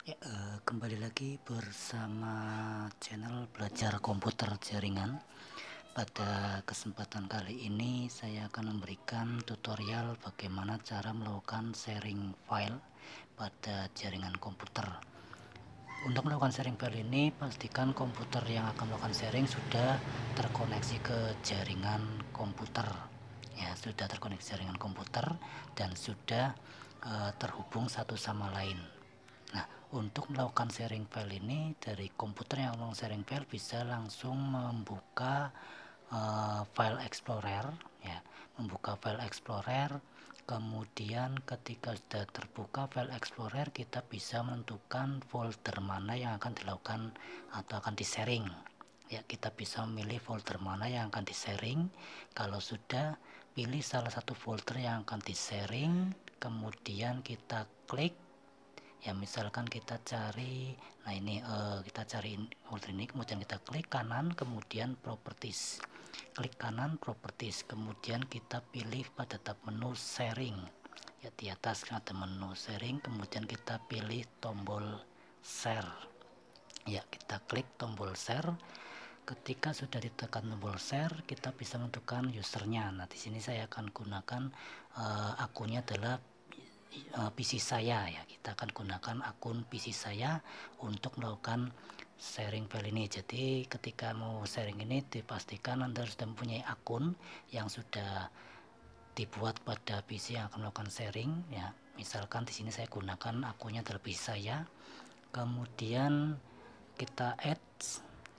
Ya, kembali lagi bersama channel belajar komputer jaringan. Pada kesempatan kali ini saya akan memberikan tutorial bagaimana cara melakukan sharing file pada jaringan komputer. Untuk melakukan sharing file ini, pastikan komputer yang akan melakukan sharing sudah terkoneksi ke jaringan komputer. Ya, sudah terkoneksi jaringan komputer dan sudah terhubung satu sama lain. Nah, untuk melakukan sharing file ini dari komputer yang mau sharing file bisa langsung membuka file explorer, ya, membuka file explorer. Kemudian ketika sudah terbuka file explorer, kita bisa menentukan folder mana yang akan dilakukan atau akan di-sharing. Ya, kita bisa memilih folder mana yang akan di-sharing. Kalau sudah, pilih salah satu folder yang akan di-sharing, kemudian kita klik. Ya, misalkan kita cari, nah ini kita cari folder ini, kemudian kita klik kanan, kemudian properties, klik kanan properties, kemudian kita pilih pada tab menu sharing. Ya, di atas ada menu sharing, kemudian kita pilih tombol share. Ya, kita klik tombol share. Ketika sudah ditekan tombol share, kita bisa menentukan usernya. Nah, di sini saya akan gunakan akunnya adalah PC saya, ya. Kita akan gunakan akun PC saya untuk melakukan sharing file ini. Jadi ketika mau sharing ini dipastikan Anda sudah mempunyai akun yang sudah dibuat pada PC yang akan melakukan sharing, ya. Misalkan di sini saya gunakan akunnya adalah PC saya. Kemudian kita add,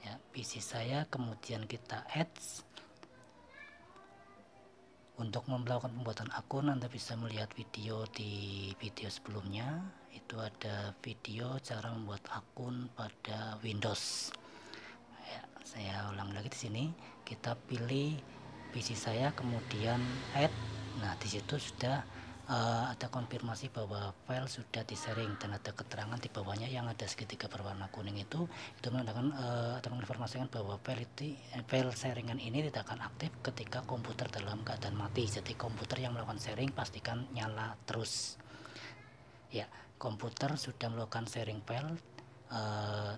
ya, PC saya, kemudian kita add. Untuk melakukan pembuatan akun, Anda bisa melihat video di video sebelumnya. Itu ada video cara membuat akun pada Windows. Ya, saya ulang lagi di sini. Kita pilih PC saya, kemudian add. Nah, di situ sudah ada konfirmasi bahwa file sudah di-sharing dan ada keterangan di bawahnya yang ada segitiga berwarna kuning itu menandakan atau menginformasikan bahwa file sharingan ini tidak akan aktif ketika komputer dalam keadaan mati. Jadi komputer yang melakukan sharing pastikan nyala terus. Ya, komputer sudah melakukan sharing file,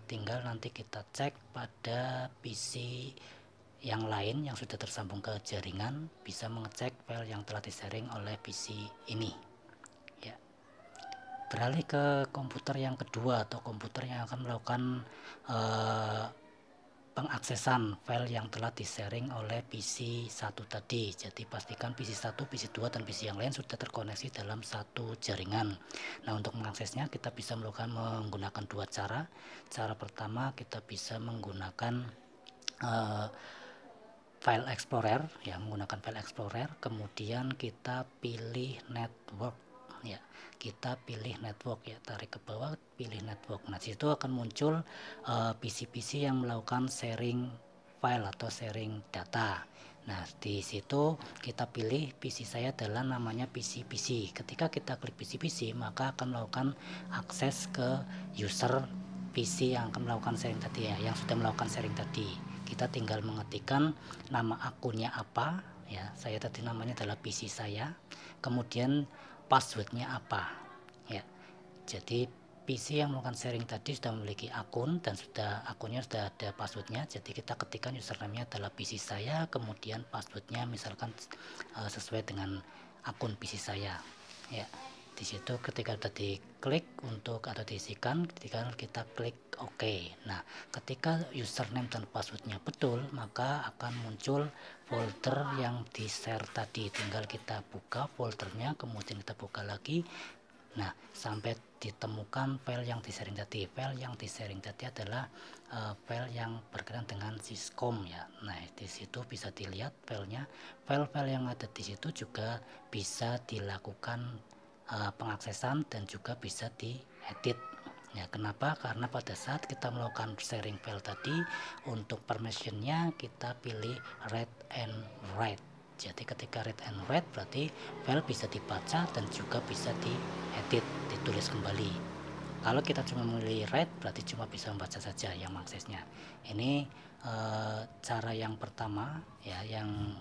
tinggal nanti kita cek pada PC yang lain yang sudah tersambung ke jaringan, bisa mengecek file yang telah di-sharing oleh PC ini. Ya. Beralih ke komputer yang kedua atau komputer yang akan melakukan pengaksesan file yang telah di-sharing oleh PC 1 tadi. Jadi pastikan PC 1, PC 2, dan PC yang lain sudah terkoneksi dalam satu jaringan. Nah, untuk mengaksesnya kita bisa menggunakan dua cara. Cara pertama kita bisa menggunakan file explorer, ya, menggunakan file explorer, kemudian kita pilih network, ya, kita pilih network, ya, tarik ke bawah, pilih network. Nah, situ akan muncul PC-PC yang melakukan sharing file atau sharing data. Nah, di situ kita pilih PC saya adalah namanya PC-PC. Ketika kita klik PC-PC, maka akan melakukan akses ke user PC yang akan melakukan sharing tadi, ya, yang sudah melakukan sharing tadi. Kita tinggal mengetikkan nama akunnya apa, ya, saya tadi namanya adalah PC saya, kemudian passwordnya apa, ya. Jadi PC yang melakukan sharing tadi sudah memiliki akun dan akunnya sudah ada passwordnya. Jadi kita ketikkan username-nya adalah PC saya, kemudian passwordnya misalkan sesuai dengan akun PC saya, ya. Di situ ketika sudah diklik untuk atau diisikan, ketika kita klik OK. Nah, ketika username dan passwordnya betul, maka akan muncul folder yang di share tadi. Tinggal kita buka foldernya, kemudian kita buka lagi. Nah, sampai ditemukan file yang di-sharing tadi. File yang di-sharing tadi adalah file yang berkaitan dengan syscom, ya. Nah, di situ bisa dilihat filenya. File-file yang ada di situ juga bisa dilakukan pengaksesan dan juga bisa diedit. Ya, kenapa? Karena pada saat kita melakukan sharing file tadi, untuk permissionnya kita pilih read and write. Jadi ketika read and write berarti file bisa dibaca dan juga bisa diedit, ditulis kembali. Kalau kita cuma memilih write berarti cuma bisa membaca saja yang mengaksesnya. Ini cara yang pertama, ya, yang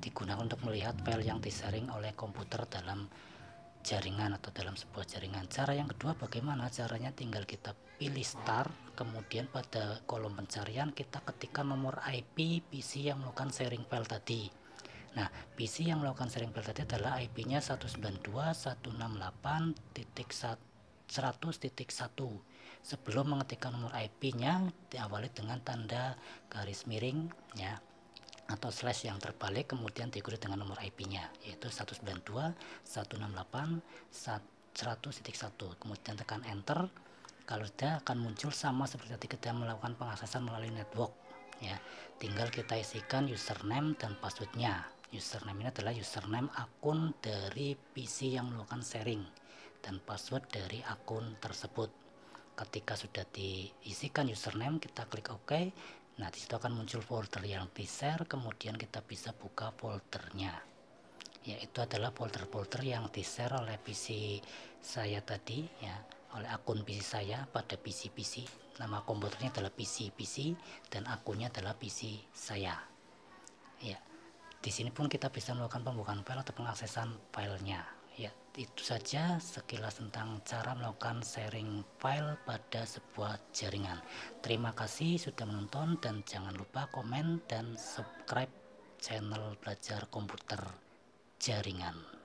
digunakan untuk melihat file yang di-sharing oleh komputer dalam jaringan atau dalam sebuah jaringan. Cara yang kedua bagaimana? Caranya tinggal kita pilih start, kemudian pada kolom pencarian kita ketikkan nomor IP PC yang melakukan sharing file tadi. Nah, PC yang melakukan sharing file tadi adalah IP-nya 192.168.100.1. Sebelum mengetikkan nomor IP-nya, diawali dengan tanda garis miring ya, atau slash yang terbalik, kemudian diikuti dengan nomor IP-nya, yaitu 192.168.100.1. Kemudian tekan enter. Kalau sudah akan muncul sama seperti tadi kita melakukan pengaksesan melalui network ya. Tinggal kita isikan username dan passwordnya. Username ini adalah username akun dari PC yang melakukan sharing dan password dari akun tersebut. Ketika sudah diisikan username, kita klik OK. Nah, disitu akan muncul folder yang di share, kemudian kita bisa buka foldernya. Ya, itu adalah folder-folder yang di share oleh PC saya tadi ya, oleh akun PC saya pada PC. Nama komputernya adalah PC dan akunnya adalah PC saya. Ya, di sini pun kita bisa melakukan pembukaan file atau pengaksesan filenya. Ya, itu saja sekilas tentang cara melakukan sharing file pada sebuah jaringan. Terima kasih sudah menonton dan jangan lupa komen dan subscribe channel Belajar Komputer Jaringan.